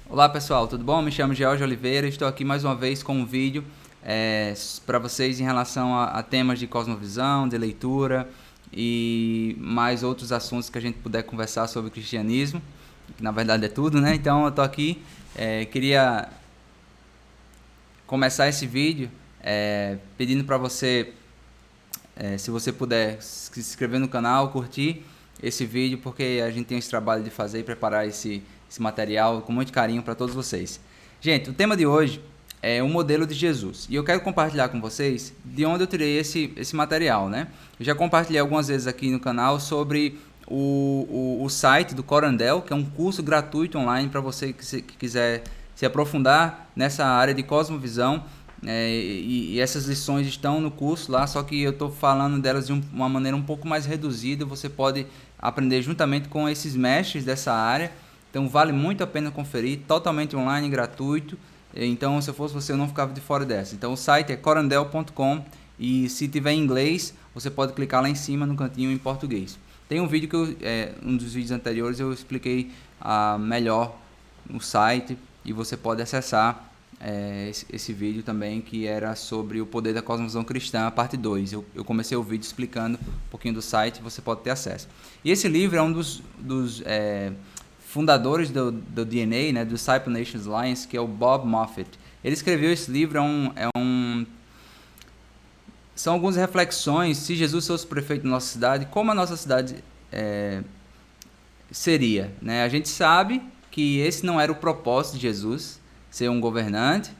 Olá pessoal, tudo bom? Me chamo George Oliveira, estou aqui mais uma vez com um vídeo para vocês em relação a temas de cosmovisão, de leitura e mais outros assuntos que a gente puder conversar sobre cristianismo, que na verdade é tudo, né? Então eu estou aqui, queria começar esse vídeo pedindo para você, se você puder, se inscrever no canal, curtir esse vídeo, porque a gente tem esse trabalho de fazer e preparar esse material com muito carinho para todos vocês. Gente, o tema de hoje é o modelo de Jesus. E eu quero compartilhar com vocês de onde eu tirei esse material, né? Eu já compartilhei algumas vezes aqui no canal sobre o site do Corandel, que é um curso gratuito online para você que quiser se aprofundar nessa área de cosmovisão. E essas lições estão no curso lá, só que eu estou falando delas de uma maneira um pouco mais reduzida. Você pode aprender juntamente com esses mestres dessa área. Então vale muito a pena conferir, totalmente online, gratuito. Então, se eu fosse você, eu não ficava de fora dessa. Então o site é corandel.com e se tiver em inglês, você pode clicar lá em cima no cantinho em português. Tem um vídeo que um dos vídeos anteriores eu expliquei melhor no site e você pode acessar esse vídeo também, que era sobre o poder da cosmovisão cristã, a parte 2. Eu comecei o vídeo explicando um pouquinho do site, você pode ter acesso. E esse livro é um dos fundadores do DNA, né, do Disciple Nations Alliance, que é o Bob Moffat. Ele escreveu esse livro, são algumas reflexões. Se Jesus fosse prefeito da nossa cidade, como a nossa cidade seria, né? A gente sabe que esse não era o propósito de Jesus, ser um governante.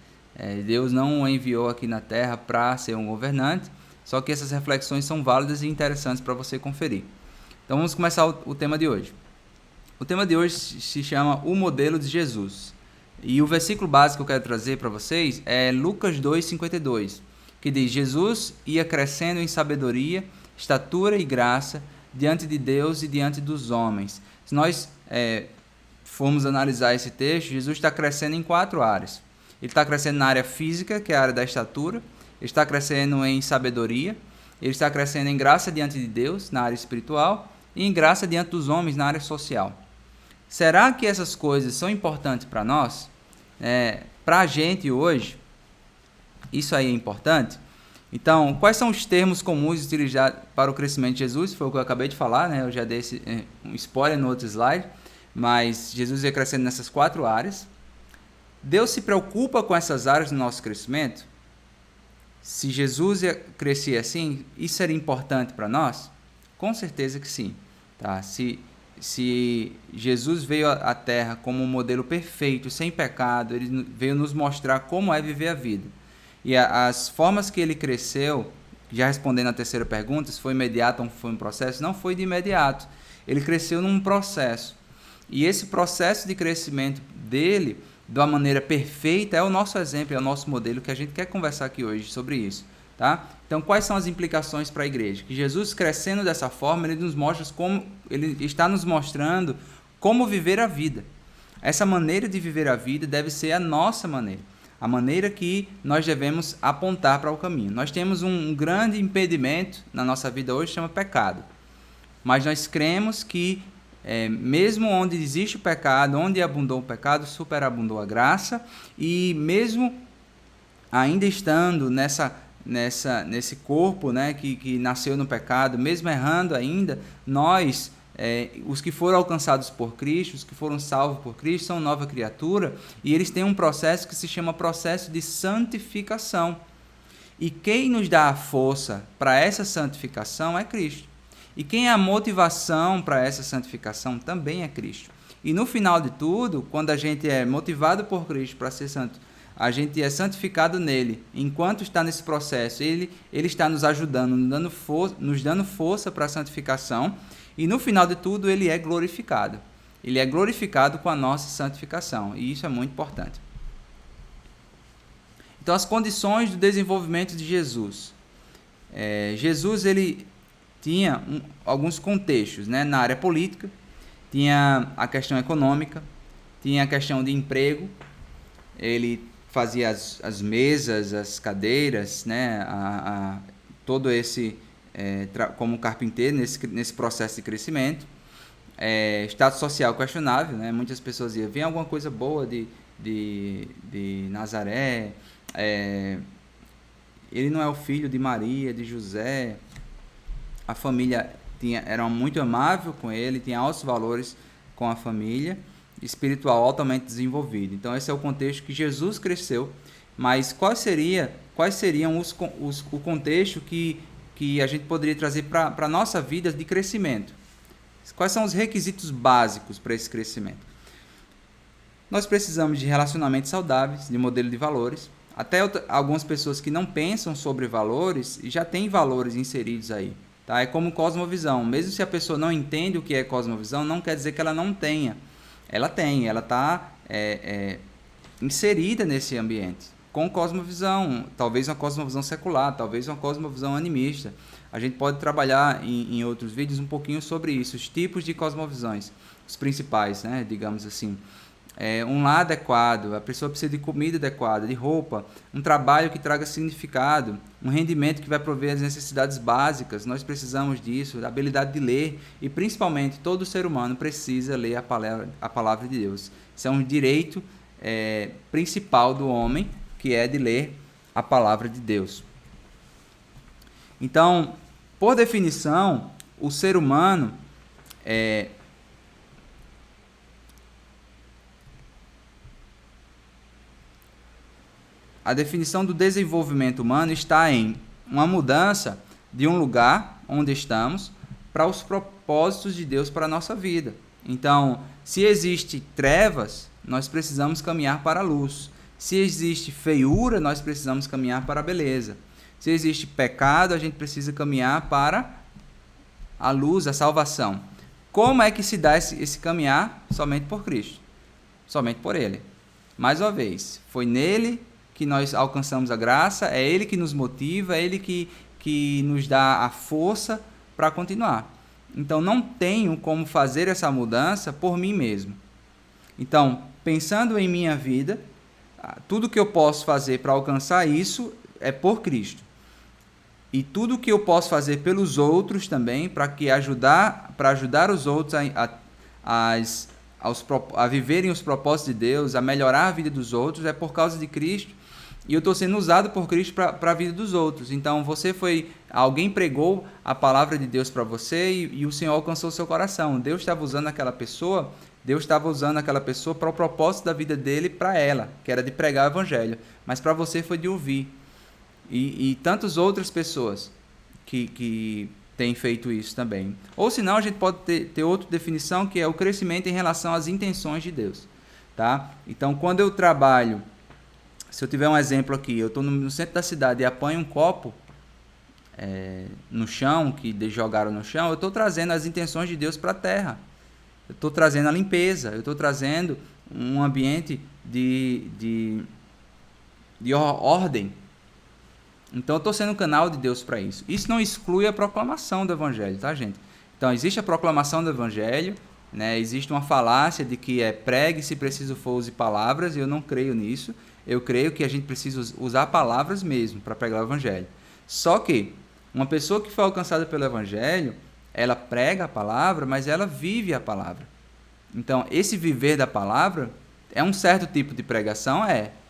Deus não o enviou aqui na terra para ser um governante, só que essas reflexões são válidas e interessantes para você conferir. Então vamos começar o tema de hoje. O tema de hoje se chama O Modelo de Jesus. E o versículo básico que eu quero trazer para vocês é Lucas 2,52, que diz: Jesus ia crescendo em sabedoria, estatura e graça diante de Deus e diante dos homens. Se nós formos analisar esse texto, Jesus está crescendo em 4 áreas. Ele está crescendo na área física, que é a área da estatura. Ele está crescendo em sabedoria. Ele está crescendo em graça diante de Deus, na área espiritual. E em graça diante dos homens, na área social. Será que essas coisas são importantes para nós? Para a gente hoje, isso aí é importante? Então, quais são os termos comuns utilizados para o crescimento de Jesus? Foi o que eu acabei de falar, né? Eu já dei um spoiler no outro slide, mas Jesus ia crescendo nessas 4 áreas. Deus se preocupa com essas áreas do nosso crescimento? Se Jesus ia crescer assim, isso seria importante para nós? Com certeza que sim. Tá? Se Jesus veio à Terra como um modelo perfeito, sem pecado, ele veio nos mostrar como é viver a vida. E as formas que ele cresceu, já respondendo a terceira pergunta, se foi imediato ou foi um processo, não foi de imediato. Ele cresceu num processo. E esse processo de crescimento dele, de uma maneira perfeita, é o nosso exemplo, é o nosso modelo, que a gente quer conversar aqui hoje sobre isso. Tá? Então, quais são as implicações para a igreja? Que Jesus crescendo dessa forma, ele está nos mostrando como viver a vida. Essa maneira de viver a vida deve ser a nossa maneira, a maneira que nós devemos apontar para o caminho. Nós temos um grande impedimento na nossa vida hoje, chama pecado. Mas nós cremos que mesmo onde existe o pecado, onde abundou o pecado, superabundou a graça, e mesmo ainda estando nesse corpo, né, que nasceu no pecado, mesmo errando ainda, nós, os que foram alcançados por Cristo, os que foram salvos por Cristo, são nova criatura, e eles têm um processo que se chama processo de santificação. E quem nos dá a força para essa santificação é Cristo. E quem é a motivação para essa santificação também é Cristo. E no final de tudo, quando a gente é motivado por Cristo para ser santo, a gente é santificado nele. Enquanto está nesse processo, ele está nos ajudando, nos dando força para a santificação. E no final de tudo, ele é glorificado. Ele é glorificado com a nossa santificação. E isso é muito importante. Então, as condições do desenvolvimento de Jesus. Jesus, ele tinha alguns contextos, né? Na área política, tinha a questão econômica, tinha a questão de emprego. Ele fazia as mesas, as cadeiras, né? Todo esse como carpinteiro nesse processo de crescimento. status social questionável, né? Muitas pessoas iam, vem alguma coisa boa de Nazaré, ele não é o filho de Maria, de José, a família era muito amável com ele, tinha altos valores com a família, espiritual altamente desenvolvido. Então esse é o contexto que Jesus cresceu, mas quais seriam o contexto que a gente poderia trazer para a nossa vida de crescimento? Quais são os requisitos básicos para esse crescimento? Nós precisamos de relacionamentos saudáveis, de modelo de valores. Até algumas pessoas que não pensam sobre valores já têm valores inseridos aí. Tá? É como cosmovisão. Mesmo se a pessoa não entende o que é cosmovisão, não quer dizer que ela não tenha. Ela tem, ela está inserida nesse ambiente. Com cosmovisão, talvez uma cosmovisão secular, talvez uma cosmovisão animista. A gente pode trabalhar em outros vídeos um pouquinho sobre isso, os tipos de cosmovisões, os principais, né, digamos assim. Um lar adequado, a pessoa precisa de comida adequada, de roupa, um trabalho que traga significado, um rendimento que vai prover as necessidades básicas, nós precisamos disso, da habilidade de ler e principalmente todo ser humano precisa ler a palavra de Deus. Isso é um direito principal do homem, que é de ler a palavra de Deus. Então, por definição, o ser humano a definição do desenvolvimento humano está em uma mudança de um lugar onde estamos para os propósitos de Deus para a nossa vida. Então, se existe trevas, nós precisamos caminhar para a luz. Se existe feiura, nós precisamos caminhar para a beleza. Se existe pecado, a gente precisa caminhar para a luz, a salvação. Como é que se dá esse caminhar? Somente por Cristo. Somente por Ele. Mais uma vez, foi nele que nós alcançamos a graça, é Ele que nos motiva, é Ele que nos dá a força para continuar. Então, não tenho como fazer essa mudança por mim mesmo. Então, pensando em minha vida, tudo que eu posso fazer para alcançar isso é por Cristo. E tudo que eu posso fazer pelos outros também, para ajudar os outros a viverem os propósitos de Deus, a melhorar a vida dos outros, é por causa de Cristo. E eu estou sendo usado por Cristo para a vida dos outros. Então, alguém pregou a palavra de Deus para você e o Senhor alcançou o seu coração. Deus estava usando aquela pessoa para o propósito da vida dele para ela, que era de pregar o evangelho. Mas para você foi de ouvir. E tantas outras pessoas que têm feito isso também. Ou senão a gente pode ter outra definição, que é o crescimento em relação às intenções de Deus. Tá? Então, quando eu trabalho, se eu tiver um exemplo aqui, eu estou no centro da cidade e apanho um copo no chão, que jogaram no chão, eu estou trazendo as intenções de Deus para a terra. Eu estou trazendo a limpeza, eu estou trazendo um ambiente de ordem. Então, eu estou sendo um canal de Deus para isso. Isso não exclui a proclamação do Evangelho, tá, gente? Então, existe a proclamação do Evangelho, né? Existe uma falácia de que pregue, se preciso for, use palavras, e eu não creio nisso. Eu creio que a gente precisa usar palavras mesmo para pregar o Evangelho. Só que uma pessoa que foi alcançada pelo Evangelho, ela prega a palavra, mas ela vive a palavra. Então, esse viver da palavra é um certo tipo de pregação,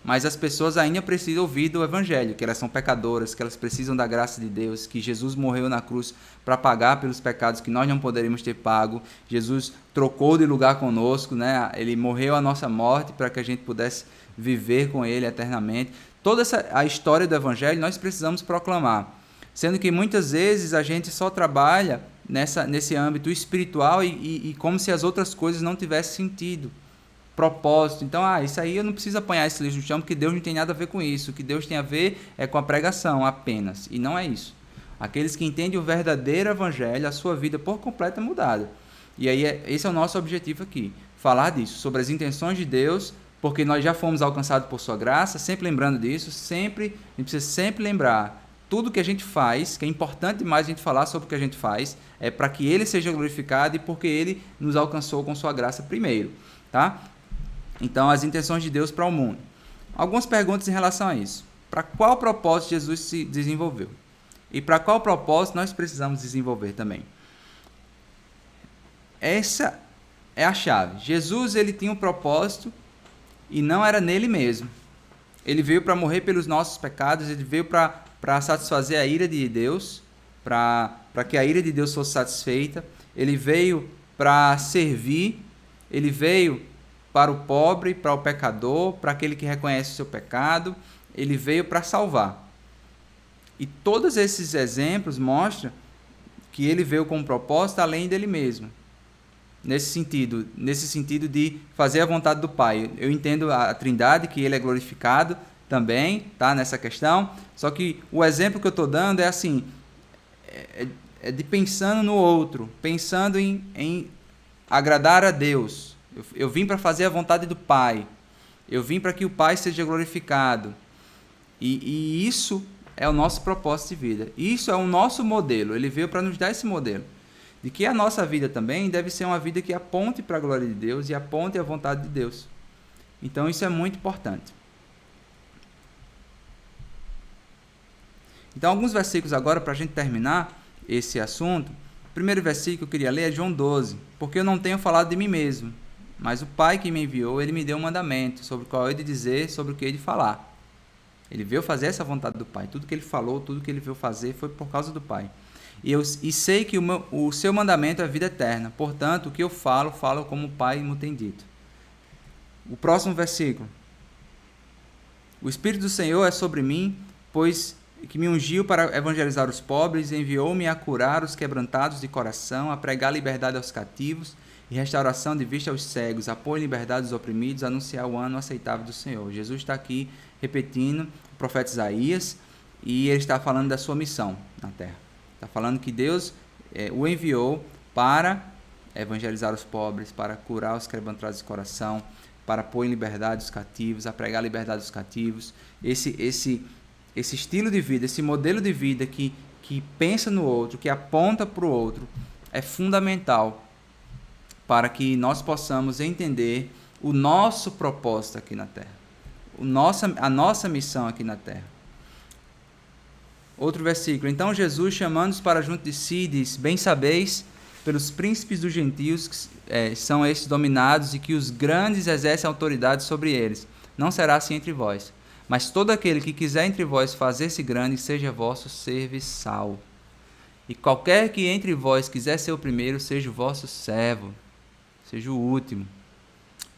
mas as pessoas ainda precisam ouvir do Evangelho, que elas são pecadoras, que elas precisam da graça de Deus, que Jesus morreu na cruz para pagar pelos pecados que nós não poderíamos ter pago. Jesus trocou de lugar conosco, né? Ele morreu a nossa morte para que a gente pudesse viver com Ele eternamente. Toda a história do Evangelho nós precisamos proclamar, sendo que muitas vezes a gente só trabalha nesse âmbito espiritual e como se as outras coisas não tivessem sentido, propósito. Então, isso aí eu não preciso apanhar esse lixo no chão, porque Deus não tem nada a ver com isso. O que Deus tem a ver é com a pregação apenas, e não é isso. Aqueles que entendem o verdadeiro Evangelho, a sua vida por completo é mudada. E aí esse é o nosso objetivo aqui, falar disso, sobre as intenções de Deus, porque nós já fomos alcançados por sua graça, sempre lembrando disso, a gente precisa sempre lembrar, tudo que a gente faz, que é importante demais a gente falar sobre o que a gente faz, é para que Ele seja glorificado e porque Ele nos alcançou com sua graça primeiro, tá? Então, as intenções de Deus para o mundo. Algumas perguntas em relação a isso. Para qual propósito Jesus se desenvolveu? E para qual propósito nós precisamos desenvolver também? Essa é a chave. Jesus, ele tinha um propósito e não era nele mesmo. Ele veio para morrer pelos nossos pecados, ele veio para satisfazer a ira de Deus, para que a ira de Deus fosse satisfeita. Ele veio para servir, ele veio para o pobre, para o pecador, para aquele que reconhece o seu pecado, ele veio para salvar. E todos esses exemplos mostram que ele veio com um propósito além dele mesmo. Nesse sentido de fazer a vontade do Pai. Eu entendo a Trindade, que ele é glorificado também, tá, nessa questão. Só que o exemplo que eu estou dando é assim, é de pensando no outro, pensando em agradar a Deus. Eu vim para fazer a vontade do Pai. Eu vim para que o Pai seja glorificado. E isso é o nosso propósito de vida. Isso é o nosso modelo. Ele veio para nos dar esse modelo. De que a nossa vida também deve ser uma vida que aponte para a glória de Deus e aponte a vontade de Deus. Então isso é muito importante. Então alguns versículos agora para a gente terminar esse assunto. O primeiro versículo que eu queria ler é João 12. Porque eu não tenho falado de mim mesmo, mas o Pai que me enviou, ele me deu um mandamento sobre o qual eu hei de dizer, sobre o que eu hei de falar. Ele veio fazer essa vontade do Pai. Tudo que ele falou, tudo que ele veio fazer foi por causa do Pai. E sei que o seu mandamento é a vida eterna. Portanto, o que eu falo, falo como o Pai me tem dito. O próximo versículo. O Espírito do Senhor é sobre mim, pois que me ungiu para evangelizar os pobres, enviou-me a curar os quebrantados de coração, a pregar liberdade aos cativos e restauração de vista aos cegos, apoio e liberdade aos oprimidos, anunciar o ano aceitável do Senhor. Jesus está aqui repetindo o profeta Isaías e ele está falando da sua missão na terra. Está falando que Deus o enviou para evangelizar os pobres, para curar os quebrantados de coração, para pôr em liberdade os cativos, a pregar a liberdade dos cativos. Esse estilo de vida, esse modelo de vida que pensa no outro, que aponta para o outro, é fundamental para que nós possamos entender o nosso propósito aqui na Terra, a nossa missão aqui na Terra. Outro versículo. Então Jesus, chamando-os para junto de si, diz: Bem sabeis, pelos príncipes dos gentios, que são estes dominados, e que os grandes exercem autoridade sobre eles. Não será assim entre vós. Mas todo aquele que quiser entre vós fazer-se grande, seja vosso serviçal. E qualquer que entre vós quiser ser o primeiro, seja o vosso servo, seja o último.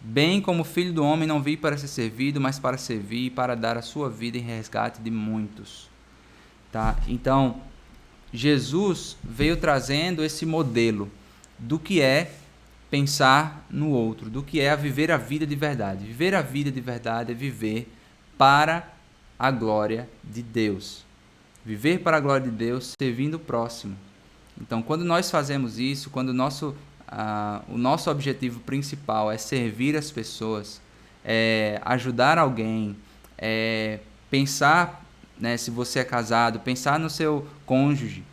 Bem como o Filho do Homem não veio para ser servido, mas para servir e para dar a sua vida em resgate de muitos. Tá? Então, Jesus veio trazendo esse modelo do que é pensar no outro, do que é viver a vida de verdade. Viver a vida de verdade é viver para a glória de Deus. Viver para a glória de Deus servindo o próximo. Então, quando nós fazemos isso, quando o nosso objetivo principal é servir as pessoas, é ajudar alguém, é pensar, né, se você é casado, pensar no seu cônjuge,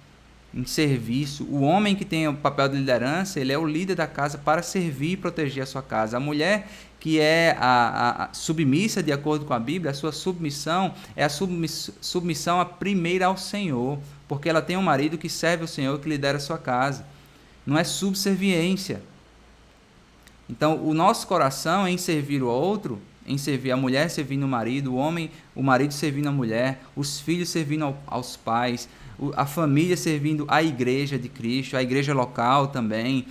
em serviço. O homem que tem o papel de liderança, ele é o líder da casa para servir e proteger a sua casa. A mulher que é a submissa de acordo com a Bíblia, a sua submissão é a submissão a primeira ao Senhor, porque ela tem um marido que serve o Senhor, que lidera a sua casa. Não é subserviência. Então, o nosso coração é em servir o outro, em servir a mulher servindo o marido, o marido servindo a mulher, os filhos servindo aos pais, a família servindo a igreja de Cristo, a igreja local também,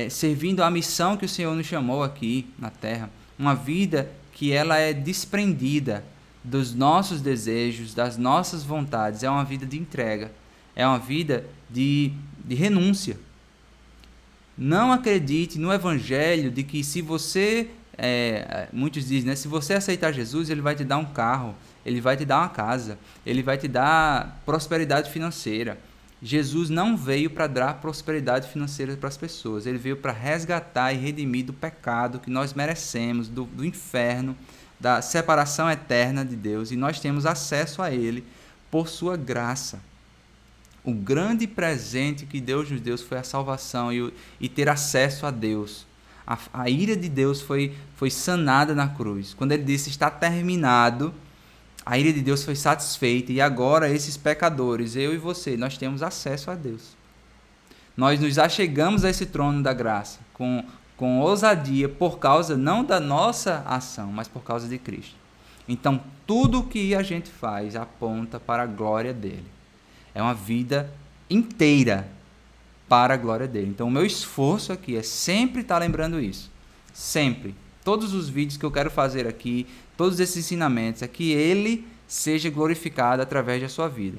servindo a missão que o Senhor nos chamou aqui na terra. Uma vida que ela é desprendida dos nossos desejos, das nossas vontades. É uma vida de entrega, é uma vida de renúncia. Não acredite no evangelho de que se você, muitos dizem, né, se você aceitar Jesus, ele vai te dar um carro, ele vai te dar uma casa, ele vai te dar prosperidade financeira. Jesus não veio para dar prosperidade financeira para as pessoas, ele veio para resgatar e redimir do pecado que nós merecemos, do inferno, da separação eterna de Deus, e nós temos acesso a ele por sua graça. O grande presente que Deus nos deu foi a salvação e ter acesso a Deus. A ira de Deus foi sanada na cruz. Quando ele disse, está terminado, a ira de Deus foi satisfeita. E agora esses pecadores, eu e você, nós temos acesso a Deus. Nós nos achegamos a esse trono da graça com com ousadia por causa não da nossa ação, mas por causa de Cristo. Então, tudo que a gente faz aponta para a glória dele. É uma vida inteira para a glória dele. Então, o meu esforço aqui é sempre estar lembrando isso. Sempre. Todos os vídeos que eu quero fazer aqui, todos esses ensinamentos, é que ele seja glorificado através da sua vida.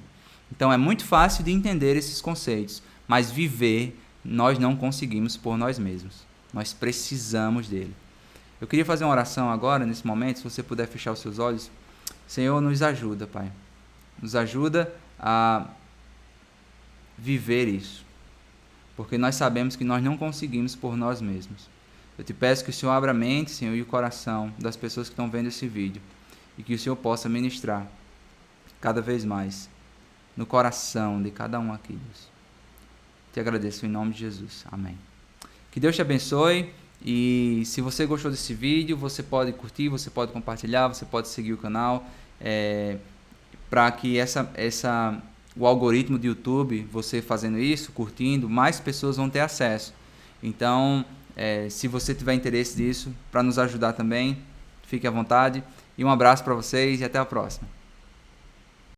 Então, é muito fácil de entender esses conceitos, mas viver nós não conseguimos por nós mesmos. Nós precisamos dele. Eu queria fazer uma oração agora, nesse momento, se você puder fechar os seus olhos. Senhor, nos ajuda, Pai. Nos ajuda a viver isso. Porque nós sabemos que nós não conseguimos por nós mesmos. Eu te peço que o Senhor abra a mente, Senhor, e o coração das pessoas que estão vendo esse vídeo. E que o Senhor possa ministrar cada vez mais no coração de cada um aqui, Deus. Te agradeço em nome de Jesus. Amém. Que Deus te abençoe. E se você gostou desse vídeo, você pode curtir, você pode compartilhar, você pode seguir o canal. Para que o algoritmo do YouTube, você fazendo isso, curtindo, mais pessoas vão ter acesso. Então, se você tiver interesse nisso, para nos ajudar também, fique à vontade. E um abraço para vocês e até a próxima.